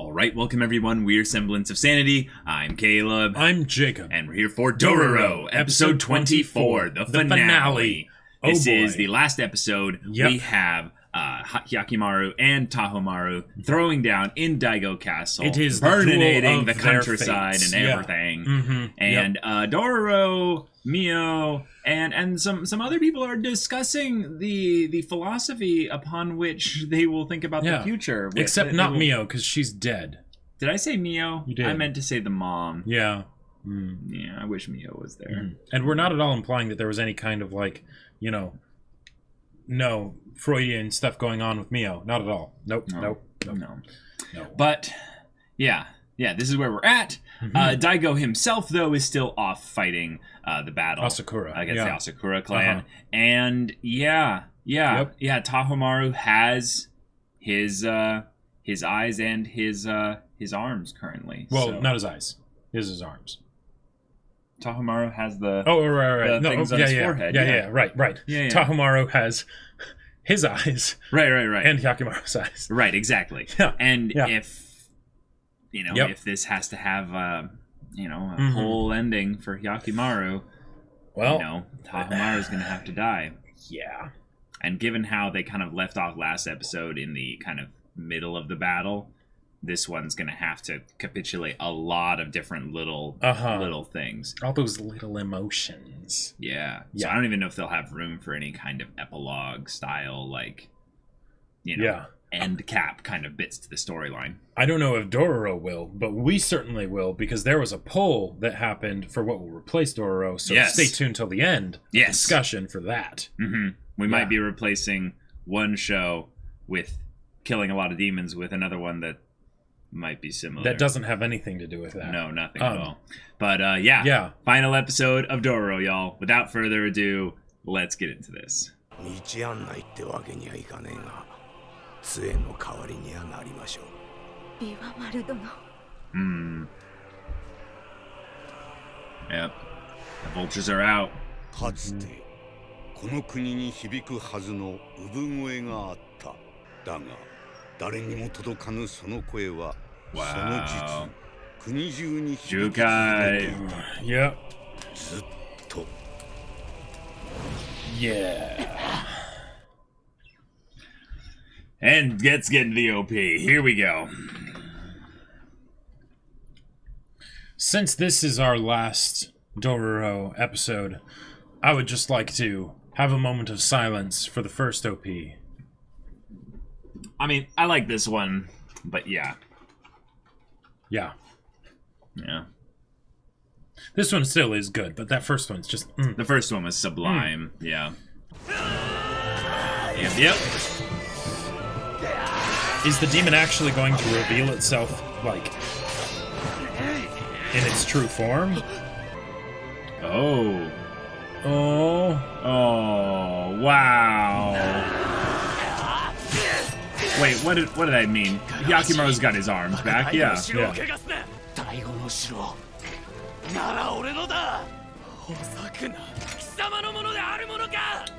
Alright, welcome everyone. We're Semblance of Sanity. I'm Caleb. I'm Jacob. And we're here for Dororo, episode 24, the finale. This is the last episode. Yep. We have Hyakkimaru and Tahamaru throwing down in Daigo Castle. It is burninating the their countryside fates. and Yeah. everything. Mm-hmm. And Dororo, Mio, and some other people are discussing the philosophy upon which they will think about the future. Except not Mio, because she's dead. Did I say Mio? You did. I meant to say the mom. Yeah. Yeah, I wish Mio was there. And we're not at all implying that there was any kind of, like, you know, no Freudian stuff going on with Mio. Not at all. Nope. No. But, yeah, this is where we're at. Daigo himself, though, is still off fighing the battle Asakura. against the Asakura clan. And, Tahamaru has his eyes and his arms currently. Well, not his eyes. His arms. Tahamaru has the right. the things on his forehead. Right. Yeah. Tahamaru has his eyes. Right. And Hyakkimaru's eyes. Right, exactly. Yeah. And if if this has to have a whole ending for Hyakkimaru, well, Tahamaru's going to have to die. Yeah. And given how they kind of left off last episode in the kind of middle of the battle, this one's going to have to capitulate a lot of different little things. All those little emotions. Yeah. So I don't even know if they'll have room for any kind of epilogue style, like, end cap kind of bits to the storyline. I don't know if Dororo will, but we certainly will, because there was a poll that happened for what will replace Dororo, so stay tuned till the end. Yes. Discussion for that. We might be replacing one show with killing a lot of demons with another one that might be similar. That doesn't have anything to do with that. No, nothing at all. But final episode of Dororo, y'all. Without further ado, let's get into this. Yep. The vultures are out. かつてこの国に響くはずの産声があった。だが誰にも届かぬその声はその実国中に響き続けていた。ずっと。And let's get into the OP. Here we go. Since this is our last Dororo episode, I would just like to have a moment of silence for the first OP. I mean, I like this one, but yeah. This one still is good, but that first one's just... The first one was sublime, yeah. Yep. Is the demon actually going to reveal itself, like, in its true form? Oh, wow. Wait, what did I mean? Hyakkimaru's got his arms back, yeah.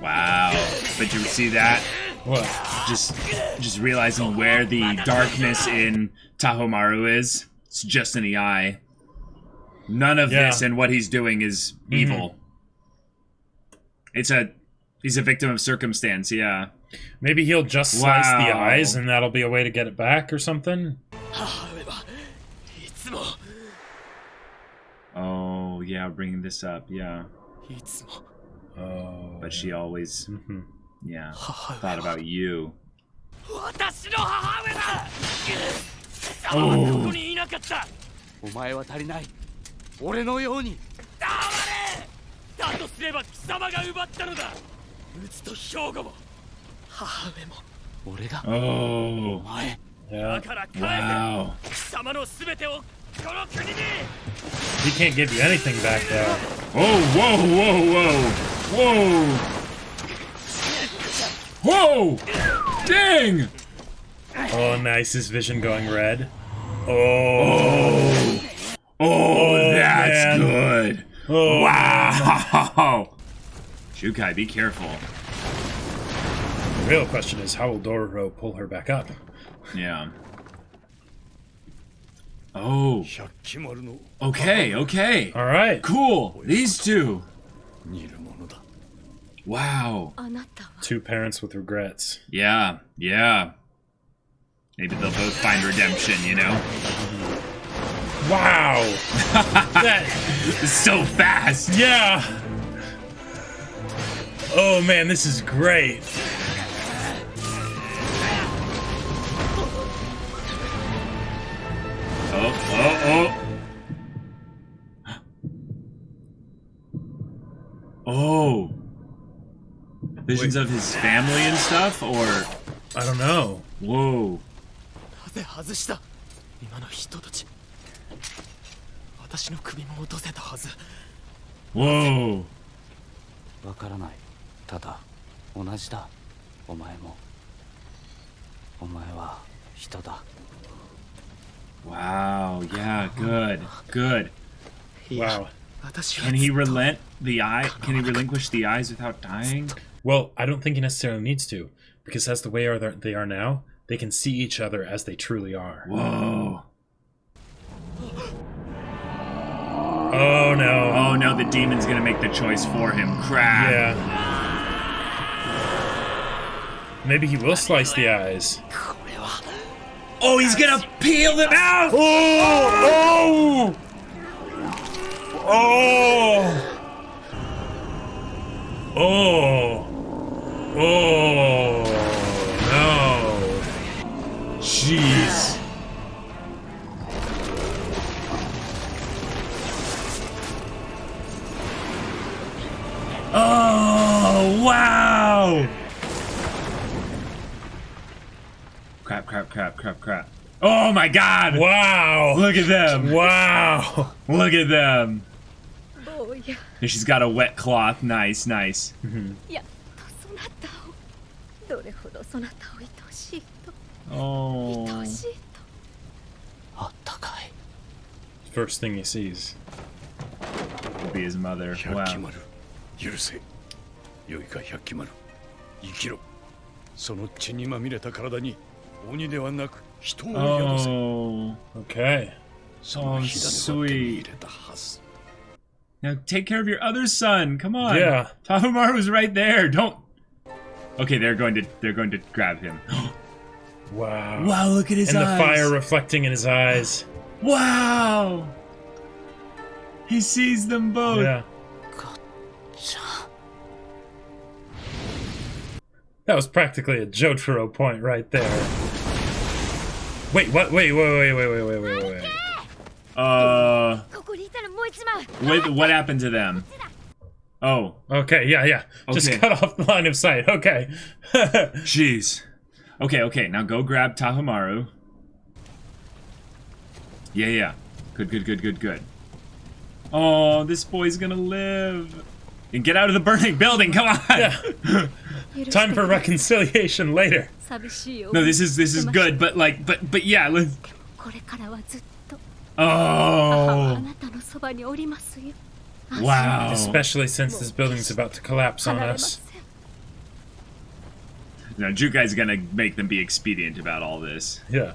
Wow, but you see that? What? Just realizing where the darkness in Tahamaru is. It's just in the eye. None of this and what he's doing is evil. He's a victim of circumstance, yeah. Maybe he'll just slice the eyes and that'll be a way to get it back or something? Oh, yeah, bringing this up, yeah. Oh. But she always, thought about you. Oh. Oh. Yeah. Wow. He can't give you anything back, though. Oh, whoa! Dang! Oh, nice. His vision going red. Oh, that's good. Oh, wow. Shukai, be careful. The real question is, how will Dororo pull her back up? Yeah. Oh. Okay, okay. All right. Cool. These two. Wow. 2 parents with regrets. Yeah, yeah. Maybe they'll both find redemption, you know? Wow. That is so fast. Yeah. Oh man, this is great. Oh. Visions of his family and stuff, or I don't know. Whoa. Whoa. Wow, yeah, good, good. Wow. Can he relent the eye? Can he relinquish the eyes without dying? Well, I don't think he necessarily needs to, because as the way they are now, they can see each other as they truly are. Whoa. Oh no. Oh no, the demon's gonna make the choice for him. Crap. Yeah. Maybe he will slice the eyes. Oh, he's gonna peel them out! Oh! Oh! Oh! Oh! No! Jeez. Oh, wow! Crap, crap, crap, crap, crap. Oh my god! Wow! Look at them! Wow! Look at them! And she's got a wet cloth. Nice, nice. Oh. First thing he sees will be his mother. Wow. Oh. Okay. Oh, sweet. Now take care of your other son. Come on. Yeah. Tahamaru's right there. Don't. Okay, they're going to grab him. Wow. Wow, look at his eyes. And the fire reflecting in his eyes. Wow. He sees them both. Yeah. That was practically a Jotaro point right there. Wait, what? Wait. What happened to them? Oh. Okay, yeah. Okay. Just cut off the line of sight. Okay. Jeez. Okay, now go grab Tahamaru. Yeah. Good. Oh, this boy's gonna live. And get out of the burning building, come on! Yeah. Time for reconciliation later. No, this is good, but yeah, let's... Oh. Wow. Especially since this building's about to collapse on us. Now, Jukai's gonna make them be expedient about all this. Yeah.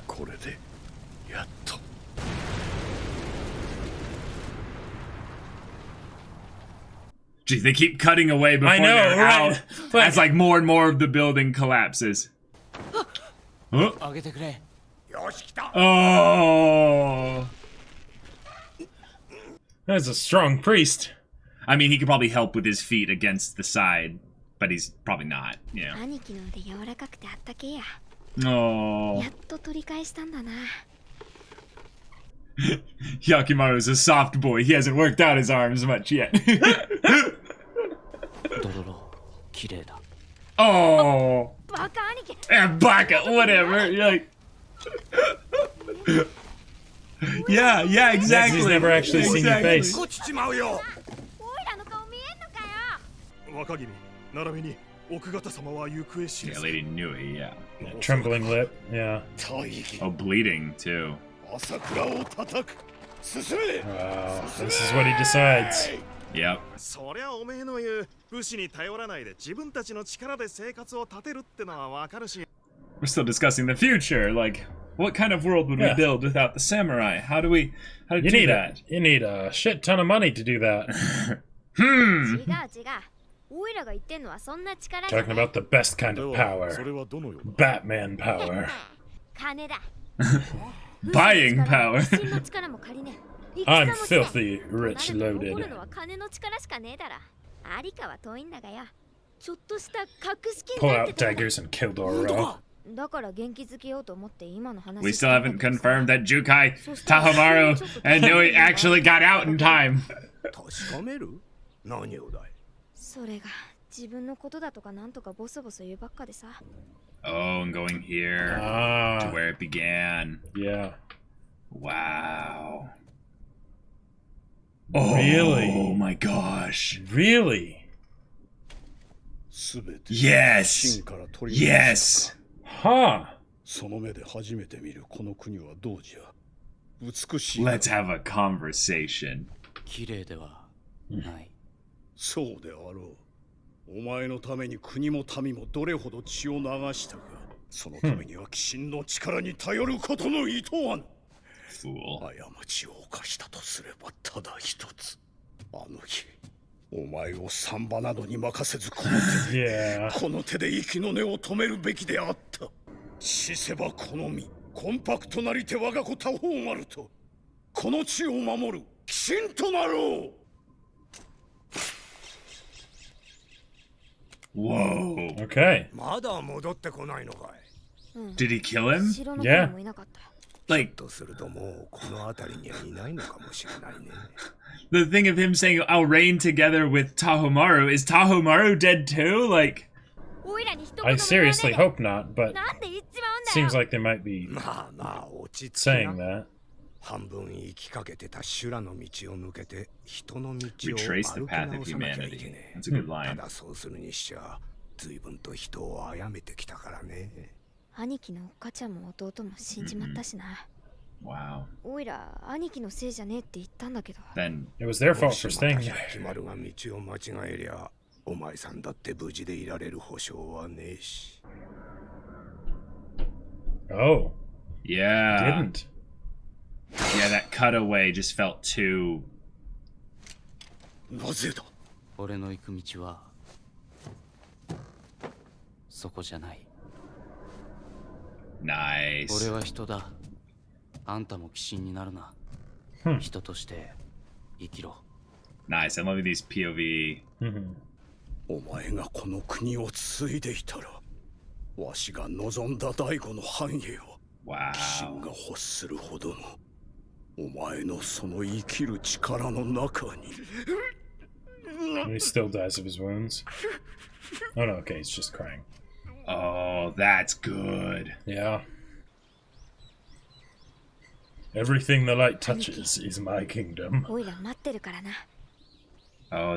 Geez, they keep cutting away before they're out. As like more and more of the building collapses. Oh. That's a strong priest. I mean, he could probably help with his feet against the side, but he's probably not, you know. Oh. Hyakkimaru's a soft boy. He hasn't worked out his arms much yet. Oh. Baka, whatever. You're like... Yeah, exactly. He's never actually seen your face. Yeah, Lady Nui, yeah. Trembling lip, yeah. Oh, bleeding, too. Wow, this is what he decides. Yep. We're still discussing the future, like... What kind of world would we build without the samurai? How do we do that? You need a shit ton of money to do that. Talking about the best kind of power. Batman power. Buying power. I'm filthy rich loaded. Pull out daggers and kill Dororo. We still haven't confirmed that Jukai, Tahamaru, and Nui actually got out in time. Oh, and going here to where it began. Yeah. Wow. Really? Oh my gosh. Really? Yes. Yes. Huh. Let's have a conversation. そうであろう。お前のために国も民もどれほど血を流したか。そのためには鬼神の力に頼ることの意図は。過ちを犯したとすればただ一つ。あの日、お前をサンバなどに任せずこの手で息の根を止めるべきであった。死せばこの身、コンパクトなりて我が子多方丸と、この地を守る鬼神となろう。Whoa. Okay. Did he kill him? Yeah. Like, the thing of him saying, I'll reign together with Tahamaru, is Tahamaru dead too? Like, I seriously hope not, but seems like they might be saying that. Retrace the path of humanity. That's a good line. Wow. Then it was their fault for staying there. Oh. Yeah. Didn't. Yeah, that cutaway just felt too... Nice. Nice, I'm loving these POV. Wow. He still dies of his wounds. Oh no, okay, he's just crying. Oh, that's good. Yeah. Everything the light touches is my kingdom. Oh,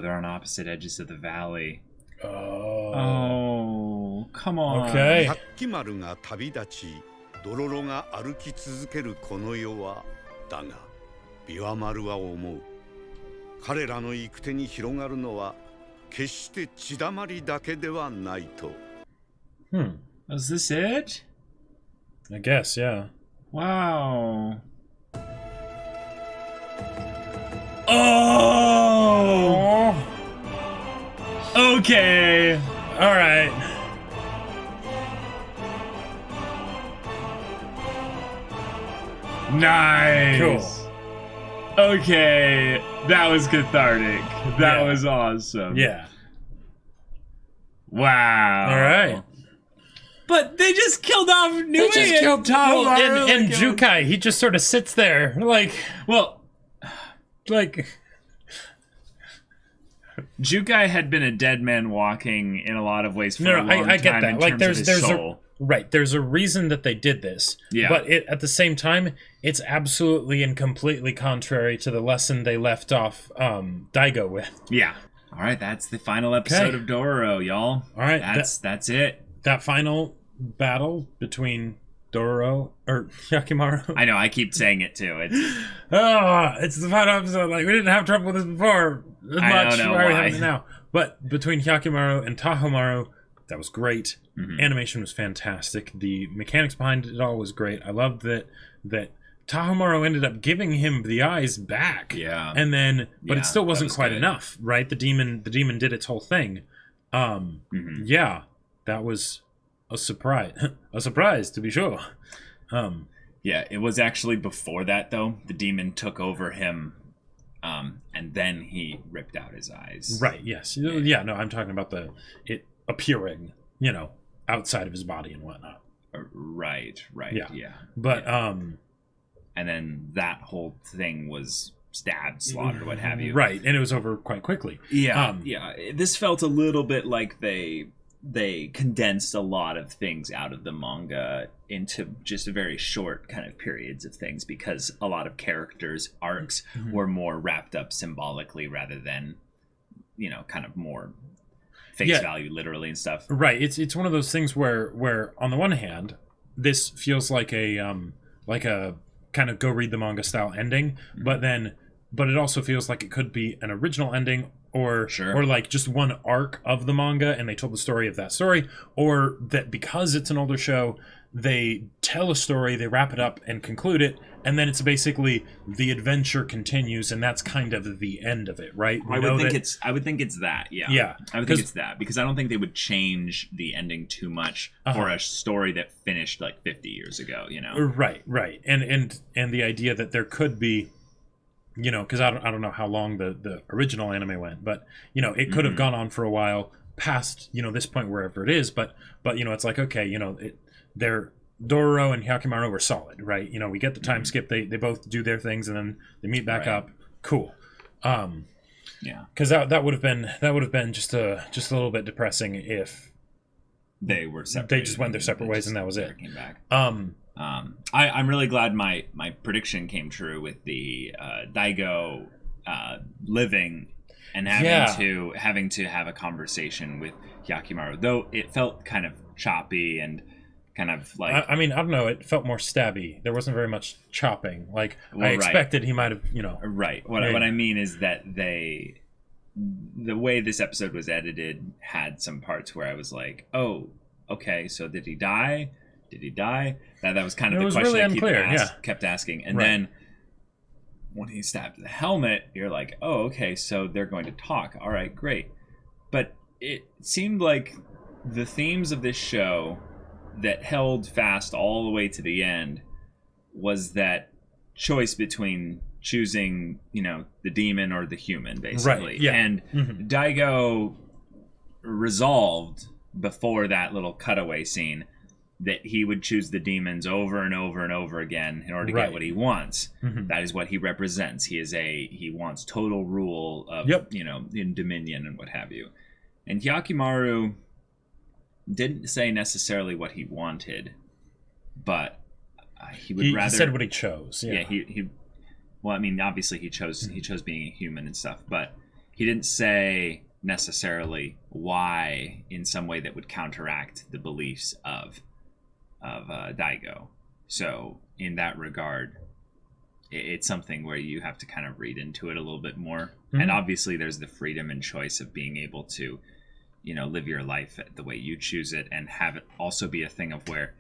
they're on opposite edges of the valley. Oh, come on. Okay. Hyakkimaruが旅立ち、ドロロが歩き続けるこの世は、だが、ビワマルは思う。彼らの行く手に広がるのは、決して血だまりだけではないと。Is this it? I guess, yeah. Wow. Oh! Okay. All right. Nice. Cool. Okay. That was cathartic. That was awesome. Yeah. Wow. All right. But they just killed off Nui and Tahamaru. And Jukai, he just sort of sits there, like... Well, like... Jukai had been a dead man walking in a lot of ways for a long time. I get that. Like, there's soul. there's a reason that they did this. Yeah. But at the same time, it's absolutely and completely contrary to the lesson they left off Daigo with. Yeah. All right, that's the final episode of Dororo, y'all. All right, that's it. That final battle between Dororo or Hyakkimaru. I know, I keep saying it too. It's the final episode. Like, we didn't have trouble with this before as much. I don't know why. Are we why. having it now? But between Hyakkimaru and Tahamaru, that was great. Animation was fantastic. The mechanics behind it all was great. I loved that Tahamaru ended up giving him the eyes back. Yeah. And then, but it still wasn't quite good. enough, right? The demon did its whole thing. Yeah, that was a surprise. A surprise, to be sure. Yeah, it was actually before that, though. The demon took over him, and then he ripped out his eyes. Right, yes. Yeah, no, I'm talking about it appearing, outside of his body and whatnot. Right, yeah. But, and then that whole thing was stabbed, slaughtered, what have you. Right, and it was over quite quickly. Yeah, This felt a little bit like they condensed a lot of things out of the manga into just very short kind of periods of things, because a lot of characters' arcs were more wrapped up symbolically rather than, kind of more face value literally and stuff. Right. It's one of those things where on the one hand, this feels like a kind of go read the manga style ending, but it also feels like it could be an original ending or like just one arc of the manga and they told the story of that story, or that because it's an older show, they tell a story, they wrap it up and conclude it, and then it's basically the adventure continues, and that's kind of the end of it, right? I would think it's that, yeah. Yeah. I would think it's that, because I don't think they would change the ending too much for a story that finished like 50 years ago, Right. And the idea that there could be, because I don't know how long the original anime went, but it could have gone on for a while past this point wherever it is, but it's like, okay, they're Dororo and Hyakkimaru were solid, right? We get the time skip, they both do their things and then they meet back up. Cool. Because that would have been just a little bit depressing if they were separate. They just went their separate ways and that was it. Came back. I'm really glad my prediction came true with the Daigo living and having to have a conversation with Hyakkimaru, though it felt kind of choppy and kind of like... I mean, I don't know, it felt more stabby. There wasn't very much chopping. Like, I expected he might have, Right. What I mean is that the way this episode was edited had some parts where I was like, oh, okay, so did he die? Did he die? That was kind of the question really I kept asking. And then when he stabbed the helmet, you're like, oh, okay, so they're going to talk. All right, great. But it seemed like the themes of this show that held fast all the way to the end was that choice between choosing, the demon or the human, basically. Right, yeah. And Daigo resolved before that little cutaway scene that he would choose the demons over and over and over again in order to get what he wants. That is what he represents. He wants total rule of, in dominion and what have you. And Hyakkimaru didn't say necessarily what he wanted, but he said what he chose. Yeah, he well, I mean, obviously he chose being a human and stuff, but he didn't say necessarily why in some way that would counteract the beliefs of Daigo. So in that regard, it's something where you have to kind of read into it a little bit more. And obviously there's the freedom and choice of being able to live your life the way you choose it, and have it also be a thing of where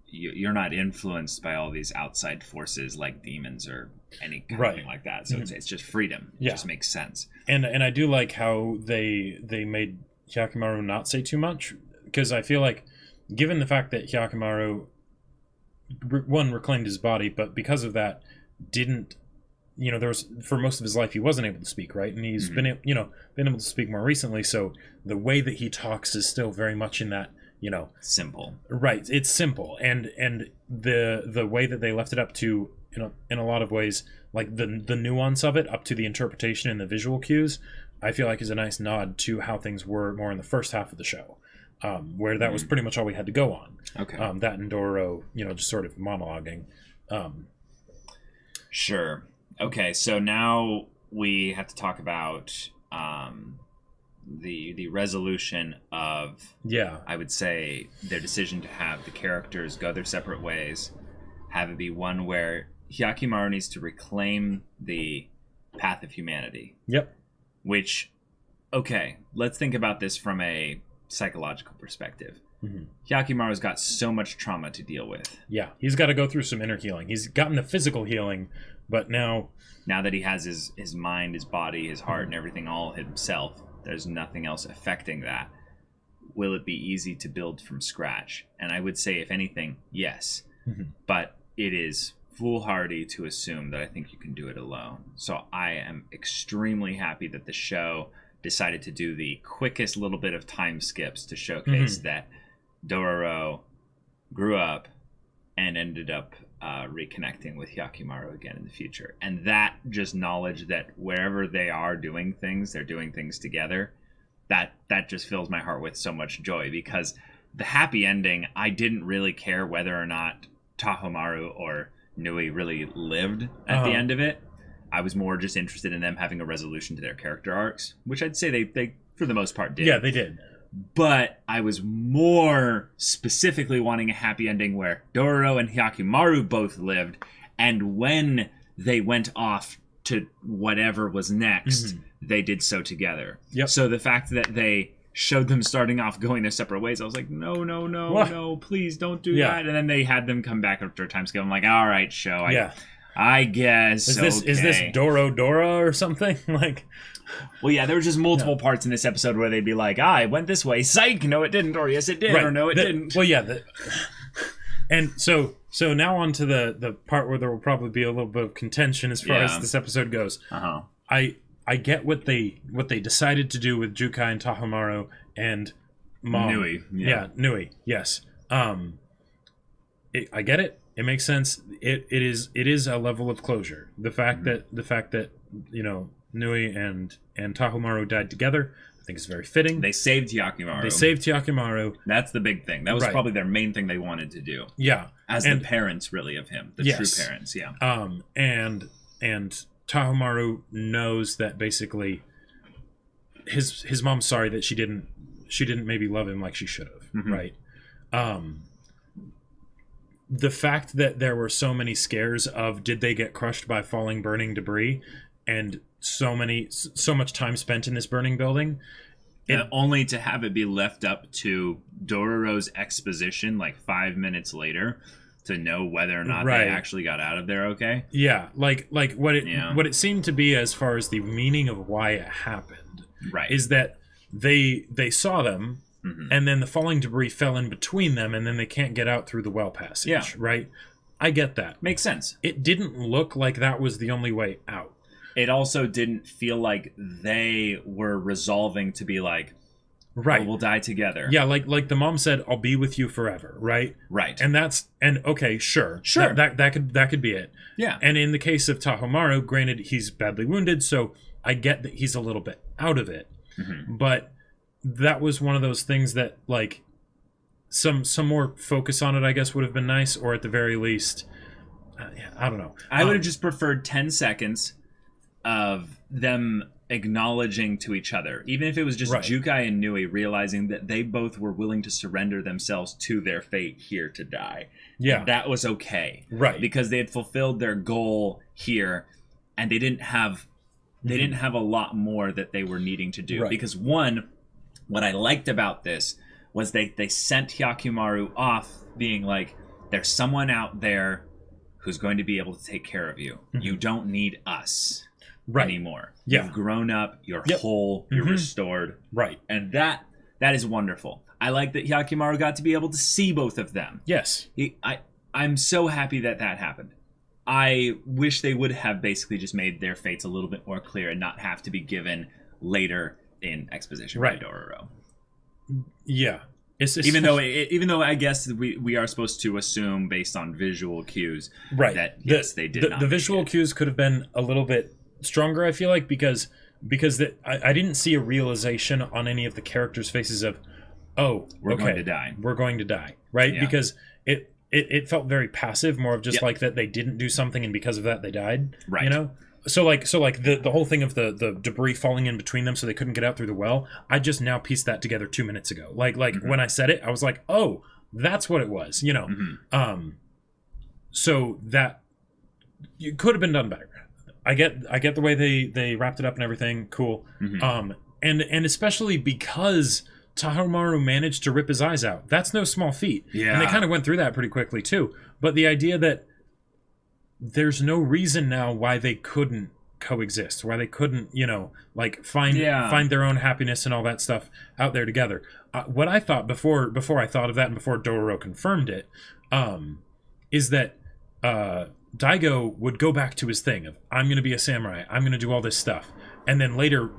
you're not influenced by all these outside forces like demons or any kind of thing like that. So it's just freedom. It just makes sense. And I do like how they made Hyakkimaru not say too much, because I feel like, given the fact that Hyakkimaru reclaimed his body, but because of that didn't, there was, for most of his life he wasn't able to speak, right? And he's been able to speak more recently, so the way that he talks is still very much in that, simple. Right, it's simple, and the way that they left it up to, in a lot of ways, like the nuance of it up to the interpretation and the visual cues, I feel like is a nice nod to how things were more in the first half of the show, where that was pretty much all we had to go on. Okay. That and Dororo, just sort of monologuing. Sure. Okay, so now we have to talk about the resolution of, I would say, their decision to have the characters go their separate ways, have it be one where Hyakkimaru needs to reclaim the path of humanity. Yep. Which, okay, let's think about this from a psychological perspective. Hyakkimaru's got so much trauma to deal with. Yeah, he's got to go through some inner healing. He's gotten the physical healing, but now that he has his mind, his body, his heart, and everything all himself, there's nothing else affecting that. Will it be easy to build from scratch? And I would say, if anything, yes. But it is foolhardy to assume that I think you can do it alone. So I am extremely happy that the show decided to do the quickest little bit of time skips to showcase that Dororo grew up and ended up reconnecting with Hyakkimaru again in the future. And that just knowledge that wherever they are doing things, they're doing things together, that just fills my heart with so much joy, because the happy ending, I didn't really care whether or not Tahamaru or Nui really lived at the end of it. I was more just interested in them having a resolution to their character arcs, which I'd say they for the most part did. Yeah, they did. But I was more specifically wanting a happy ending where Dororo and Hyakkimaru both lived, and when they went off to whatever was next, they did so together. Yep. So the fact that they showed them starting off going their separate ways, I was like, no, please don't do that. And then they had them come back after a time scale. I'm like, all right, show. I guess. Is this Dororo or something? Like, well, yeah, there were just multiple parts in this episode where they'd be like, I went this way, psych, no it didn't, or yes it did, or no it didn't. Well, yeah. And so now on to the part where there will probably be a little bit of contention as far as this episode goes. I get what they decided to do with Jukai and Tahamaru and Mom. Nui. Yeah, Nui. Yes. I get it. It makes sense. It is a level of closure. The fact that Nui and Tahamaru died together, I think is very fitting. They saved Hyakkimaru. That's the big thing. That was probably their main thing they wanted to do. Yeah. As the parents, really, of him. The true parents, yeah. And Tahamaru knows that basically his mom's sorry that she didn't maybe love him like she should have, right? The fact that there were so many scares of did they get crushed by falling burning debris, and so much time spent in this burning building, and only to have it be left up to Dororo's exposition like 5 minutes later to know whether or not they actually got out of there okay. Yeah, like what it seemed to be as far as the meaning of why it happened, is that they saw them, and then the falling debris fell in between them, and then they can't get out through the well passage, right? I get that. Makes sense. It didn't look like that was the only way out. It also didn't feel like they were resolving to be like, oh, we'll die together. Yeah, like the mom said, I'll be with you forever, right? Right. And okay, sure. That could be it. Yeah. And in the case of Tahamaru, granted, he's badly wounded, so I get that he's a little bit out of it. But that was one of those things that, like, some more focus on it, I guess, would have been nice, or at the very least, I don't know. I would have just preferred 10 seconds of them acknowledging to each other, even if it was just Jukai and Nui realizing that they both were willing to surrender themselves to their fate here to die. Yeah. And that was okay. Right. Because they had fulfilled their goal here, and they didn't have a lot more that they were needing to do. Because what I liked about this was they sent Hyakkimaru off being like, there's someone out there who's going to be able to take care of you. You don't need us anymore. You've grown up, you're whole, you're restored. Right. And that is wonderful. I like that Hyakkimaru got to be able to see both of them. Yes. I'm so happy that happened. I wish they would have basically just made their fates a little bit more clear and not have to be given later in exposition by Dororo. Yeah. Even though I guess we are supposed to assume based on visual cues that yes, they did not. The visual cues could have been a little bit stronger, I feel like, because I didn't see a realization on any of the characters' faces of, we're going to die. We're going to die, right? Yeah. Because it felt very passive, more of just like that they didn't do something and because of that they died. Right. You know? So the whole thing of the debris falling in between them so they couldn't get out through the well, I just now pieced that together 2 minutes ago. Like when I said it, I was like, oh, that's what it was, you know. So that you could have been done better. I get the way they wrapped it up and everything, cool. And especially because Tahamaru managed to rip his eyes out. That's no small feat. Yeah. And they kind of went through that pretty quickly, too. But the idea that there's no reason now why they couldn't coexist, why they couldn't, find their own happiness and all that stuff out there together. What I thought before I thought of that and before Dororo confirmed it, is that Daigo would go back to his thing of, I'm going to be a samurai, I'm going to do all this stuff. And then later,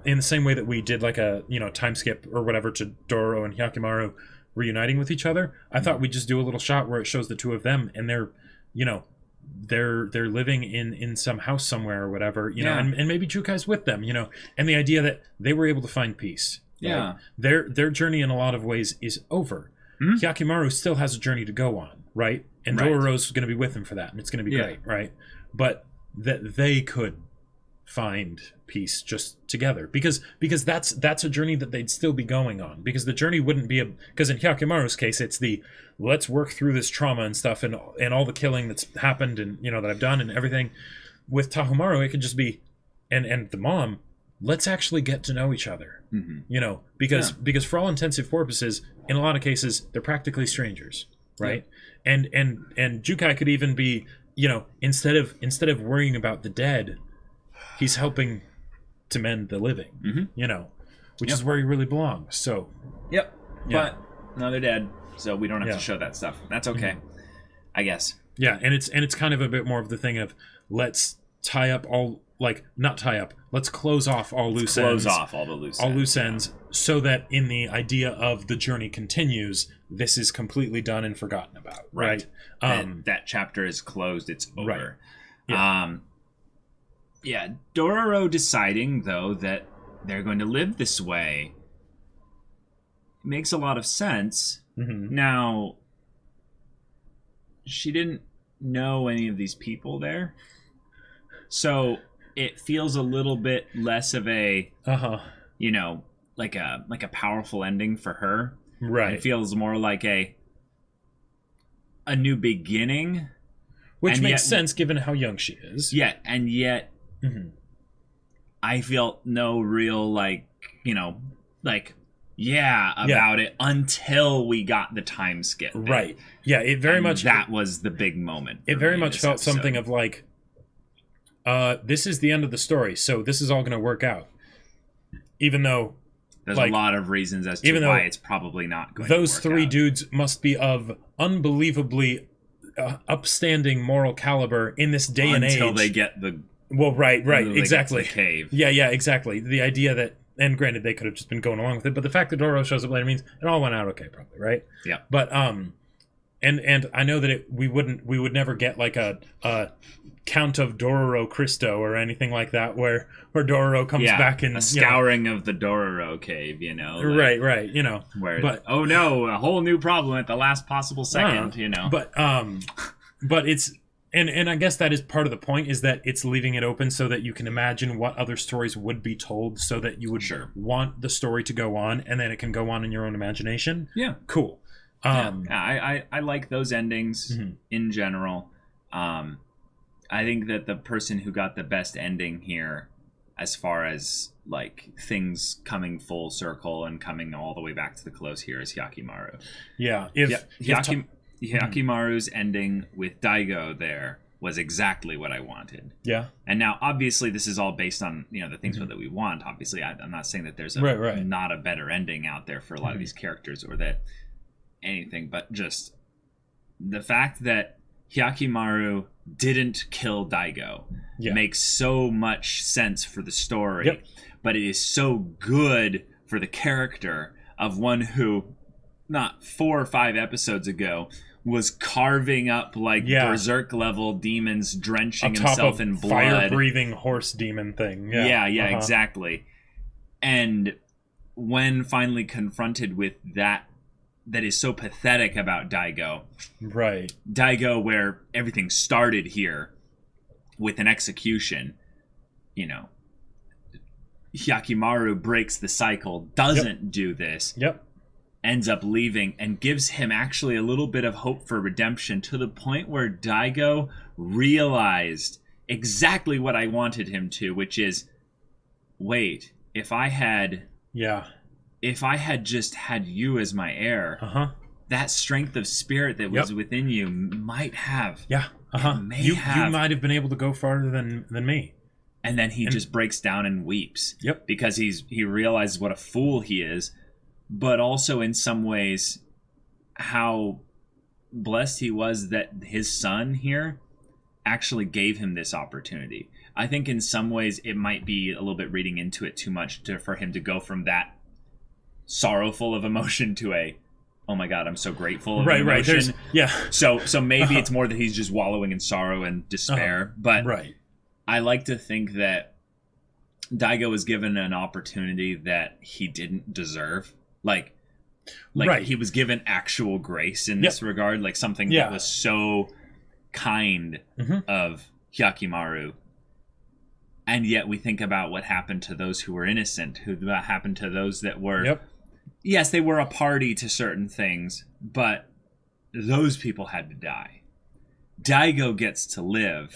in the same way that we did like a, time skip or whatever to Dororo and Hyakkimaru reuniting with each other, I thought we'd just do a little shot where it shows the two of them and they're living in some house somewhere or whatever, and maybe Jukai's with them, and the idea that they were able to find peace. Yeah. Right? Their journey in a lot of ways is over. Mm-hmm. Hyakkimaru still has a journey to go on, right? And Dororo's going to be with him for that, and it's going to be great, right? But that they could find peace just together, because that's a journey that they'd still be going on, because the journey wouldn't be because in Hyakkimaru's case it's the let's work through this trauma and stuff and all the killing that's happened and that I've done and everything. With Tahamaru it could just be and the mom, let's actually get to know each other. Mm-hmm. Because for all intensive purposes in a lot of cases they're practically strangers, right? And Jukai could even be, instead of worrying about the dead, he's helping to mend the living, which is where he really belongs. So, but no, they're dead, so we don't have to show that stuff. That's okay, I guess. Yeah, and it's kind of a bit more of the thing of let's tie up all not tie up. Let's close off all loose ends. Close off all the loose ends, so that in the idea of the journey continues, this is completely done and forgotten about. Right. That chapter is closed. It's over. Right. Yeah. Dororo deciding, though, that they're going to live this way makes a lot of sense. Mm-hmm. Now, she didn't know any of these people there, so it feels a little bit less of a, like a powerful ending for her. Right. It feels more like a new beginning. Which makes sense given how young she is. Yet mm-hmm. I felt no real about it until we got the time skip. Right. Yeah, it very much that was the big moment. It very much felt something of like, this is the end of the story, so this is all going to work out. Even though there's a lot of reasons as to why it's probably not going to work out. Those three dudes must be of unbelievably upstanding moral caliber in this day and age. Until they get the... Well, right, exactly. The cave. Yeah, exactly. The idea that... And granted, they could have just been going along with it, but the fact that Dororo shows up later means it all went out okay, probably, right? Yeah. But, and I know that we would never get like a Count of Dororo Cristo or anything like that, where Dororo comes back and a scouring of the Dororo cave, right, where oh no, a whole new problem at the last possible second, but it's and I guess that is part of the point, is that it's leaving it open so that you can imagine what other stories would be told, so that you would want the story to go on, and then it can go on in your own imagination. Yeah, cool. I like those endings in general. I think that the person who got the best ending here, as far as like things coming full circle and coming all the way back to the close here, is Hyakkimaru. Yeah. Hyakkimaru's ending with Daigo there was exactly what I wanted. Yeah. And now, obviously, this is all based on the things that we want. Obviously, I'm not saying that there's not a better ending out there for a lot of these characters, or that anything, but just the fact that Hyakkimaru didn't kill Daigo makes so much sense for the story, but it is so good for the character of one who, not 4 or 5 episodes ago, was carving up berserk level demons, drenching himself in blood, fire-breathing horse demon thing. Exactly. And when finally confronted with that is so pathetic about Daigo. Right. Daigo, where everything started here with an execution, Hyakkimaru breaks the cycle, doesn't do this, ends up leaving, and gives him actually a little bit of hope for redemption, to the point where Daigo realized exactly what I wanted him to, which is, wait, if I had if I had just had you as my heir, that strength of spirit that was within you might have. Yeah. You might have been able to go farther than me. And then he just breaks down and weeps. Yep. Because he realizes what a fool he is, but also in some ways how blessed he was that his son here actually gave him this opportunity. I think in some ways it might be a little bit reading into it too much for him to go from that sorrowful of emotion to a, oh my God, I'm so grateful of emotion. Yeah. So maybe it's more that he's just wallowing in sorrow and despair. But I like to think that Daigo was given an opportunity that he didn't deserve. Like he was given actual grace in this regard, like something that was so kind of Hyakkimaru. And yet we think about what happened to those who were innocent, what happened to those that were, yes, they were a party to certain things, but those people had to die. Daigo gets to live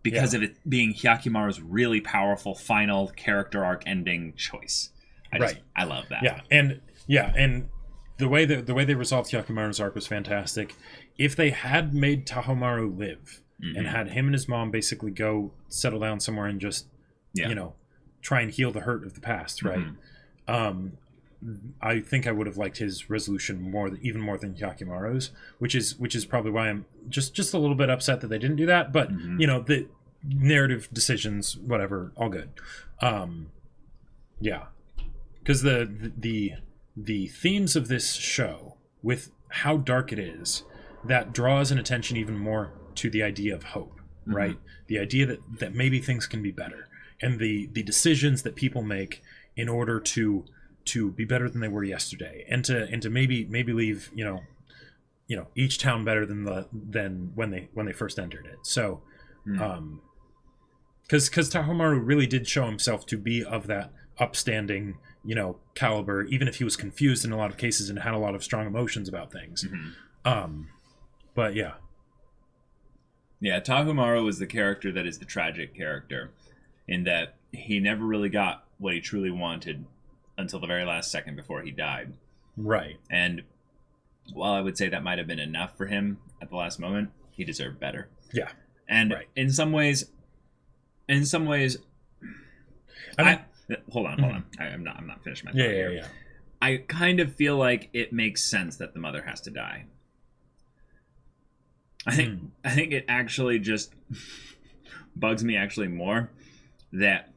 because of it being Hyakkimaru's really powerful final character arc ending choice. I love that. And the way they resolved Hyakkimaru's arc was fantastic. If they had made Tahamaru live and had him and his mom basically go settle down somewhere and just try and heal the hurt of the past, right? I think I would have liked his resolution even more than Hyakkimaru's, which is probably why I'm just a little bit upset that they didn't do that. But the narrative decisions, whatever, all good. Because the themes of this show, with how dark it is, that draws an attention even more to the idea of hope, right? The idea that maybe things can be better, and the decisions that people make in order to be better than they were yesterday, and to maybe leave each town better than when they first entered it. So, because Tahamaru really did show himself to be of that upstanding caliber, even if he was confused in a lot of cases and had a lot of strong emotions about things. But yeah, Tahamaru was the character that is the tragic character, in that he never really got what he truly wanted until the very last second before he died. Right. And while I would say that might have been enough for him at the last moment, he deserved better. Yeah. And in some ways, hold on. I'm not finished my thought here. Yeah. I kind of feel like it makes sense that the mother has to die. I think it actually just bugs me actually more that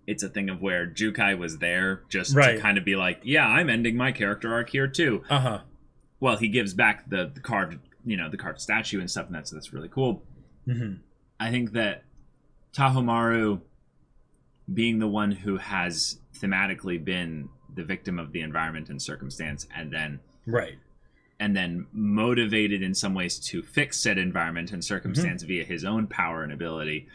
it's a thing of where Jukai was there just to kind of be like, yeah, I'm ending my character arc here too. Well, he gives back the carved statue and stuff, and that's really cool. I think that Tahamaru, being the one who has thematically been the victim of the environment and circumstance, and then motivated in some ways to fix said environment and circumstance via his own power and ability.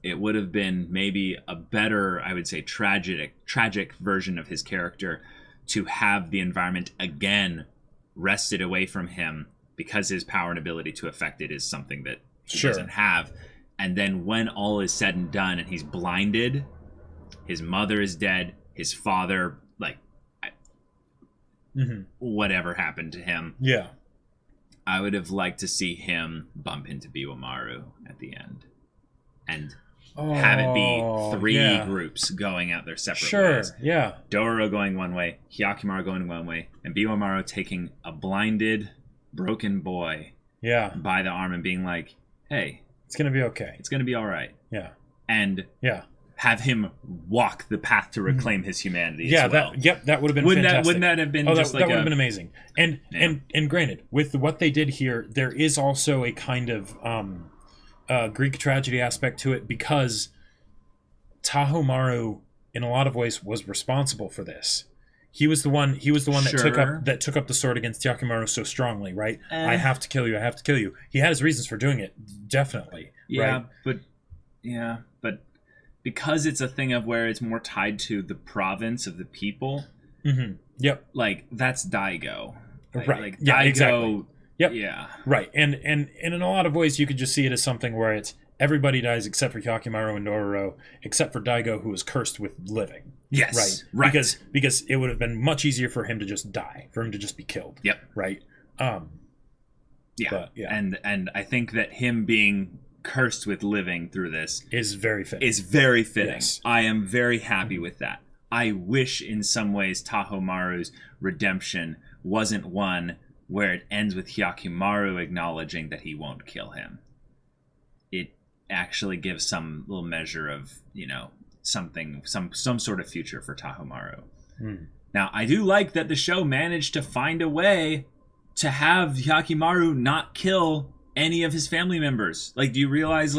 It would have been maybe a better, I would say, tragic version of his character to have the environment again wrested away from him because his power and ability to affect it is something that he doesn't have. And then when all is said and done and he's blinded, his mother is dead, his father, whatever happened to him. I would have liked to see him bump into Biwamaru at the end. And have it be three groups going out their separate ways. Dororo going one way, Hyakkimaru going one way, and Biwamaru taking a blinded, broken boy by the arm and being like, hey, it's going to be okay. It's going to be all right. And have him walk the path to reclaim his humanity as well. That would have been fantastic. Wouldn't that have been that would have been amazing. And granted, with what they did here, there is also a kind of Greek tragedy aspect to it, because Tahamaru, in a lot of ways, was responsible for this. He was the one that took up the sword against Hyakkimaru so strongly, right? I have to kill you. He had his reasons for doing it, definitely. But because it's a thing of where it's more tied to the province of the people. Like, that's Daigo. Daigo, exactly. And in a lot of ways, you could just see it as something where it's everybody dies except for Hyakkimaru and Dororo, except for Daigo, who is cursed with living. Yes. Right. Because it would have been much easier for him to just die, for him to just be killed. Yep. Right. Yeah. But, yeah. And I think that him being cursed with living through this is very fitting. Yes. I am very happy with that. I wish in some ways Tahomaru's redemption wasn't one where it ends with Hyakkimaru acknowledging that he won't kill him. It actually gives some little measure of, something, some sort of future for Tahamaru. Now, I do like that the show managed to find a way to have Hyakkimaru not kill any of his family members. Like, do you realize,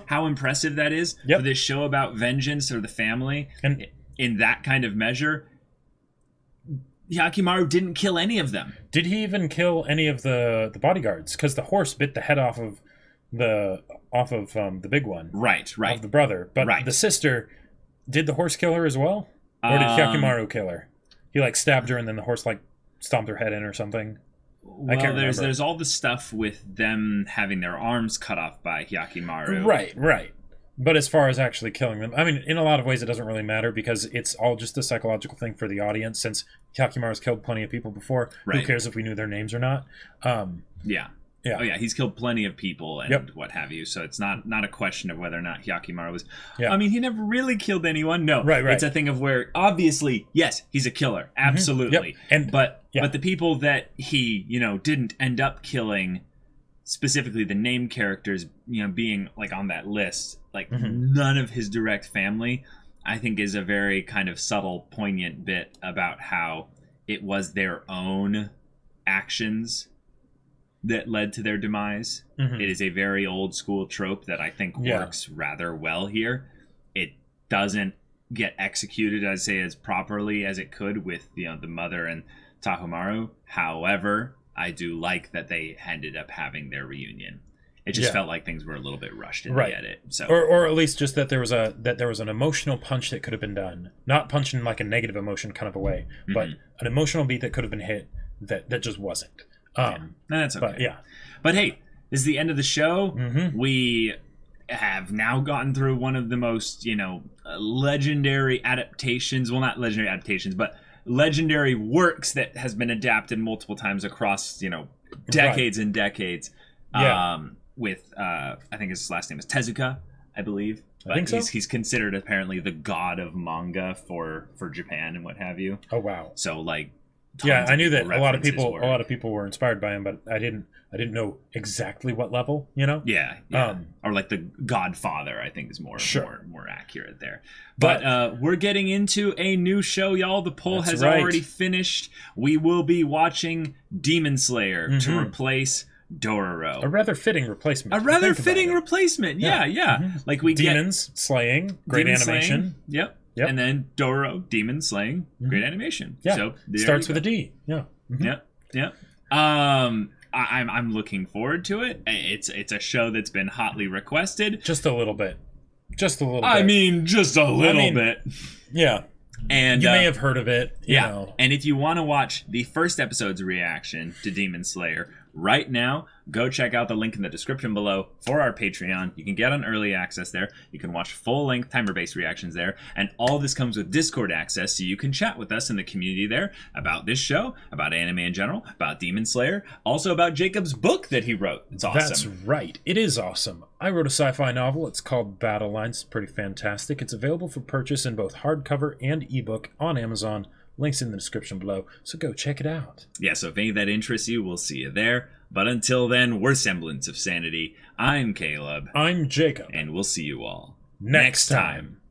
how impressive that is for this show about vengeance or the family? And in that kind of measure, Hyakkimaru didn't kill any of them. Did he even kill any of the bodyguards? Because the horse bit the head off of the big one. Right. Of the brother. But the sister, did the horse kill her as well? Or did Hyakkimaru kill her? He stabbed her and then the horse stomped her head in or something. Well, I can't remember. There's all the stuff with them having their arms cut off by Hyakkimaru. Right. But as far as actually killing them, I mean, in a lot of ways it doesn't really matter because it's all just a psychological thing for the audience. Since Hyakkimaru's killed plenty of people before, who cares if we knew their names or not? Yeah. Oh yeah, he's killed plenty of people and what have you. So it's not a question of whether or not Hyakkimaru was. Yeah. I mean, he never really killed anyone. No, right. It's a thing of where obviously, yes, he's a killer, absolutely. And but the people that he didn't end up killing, specifically the named characters, being on that list, none of his direct family, I think is a very kind of subtle, poignant bit about how it was their own actions that led to their demise. It is a very old school trope that I think works rather well here. It doesn't get executed, I'd say, as properly as it could with the mother and Tahamaru. However, I do like that they ended up having their reunion. It just felt like things were a little bit rushed in the edit. So, or at least just that there was an emotional punch that could have been done, not punch in a negative emotion kind of a way, but an emotional beat that could have been hit that just wasn't. That's okay. But hey, this is the end of the show. We have now gotten through one of the most, legendary adaptations. Well, not legendary adaptations, but legendary works that has been adapted multiple times across, decades and decades. With, I think his last name is Tezuka, I believe. But I think so. He's considered apparently the god of manga for Japan and what have you. Oh, wow. So, I knew that a lot of people were inspired by him, but I didn't know exactly what level, Yeah. Or the Godfather, I think is more accurate there. But we're getting into a new show, y'all. The poll has already finished. We will be watching Demon Slayer to replace Dororo. A rather fitting replacement. Yeah. We demons slaying, great animation. Slaying. Yep. And then Dororo, demon slaying, great animation. Yeah. So starts with a D. Yeah. Yep. I'm looking forward to it. It's a show that's been hotly requested. Just a little bit. I mean, just a little bit. Yeah. And you may have heard of it. You know. And if you want to watch the first episode's reaction to Demon Slayer right now, go check out the link in the description below for our Patreon. You can get on early access there. You can watch full-length timer-based reactions there. And all this comes with Discord access, so you can chat with us in the community there about this show, about anime in general, about Demon Slayer, also about Jacob's book that he wrote. It's awesome. That's right. It is awesome. I wrote a sci-fi novel. It's called Battle Lines. It's pretty fantastic. It's available for purchase in both hardcover and ebook on Amazon. Links in the description below, so go check it out. Yeah, so if any of that interests you, we'll see you there. But until then, we're Semblance of Sanity. I'm Caleb. I'm Jacob. And we'll see you all next time.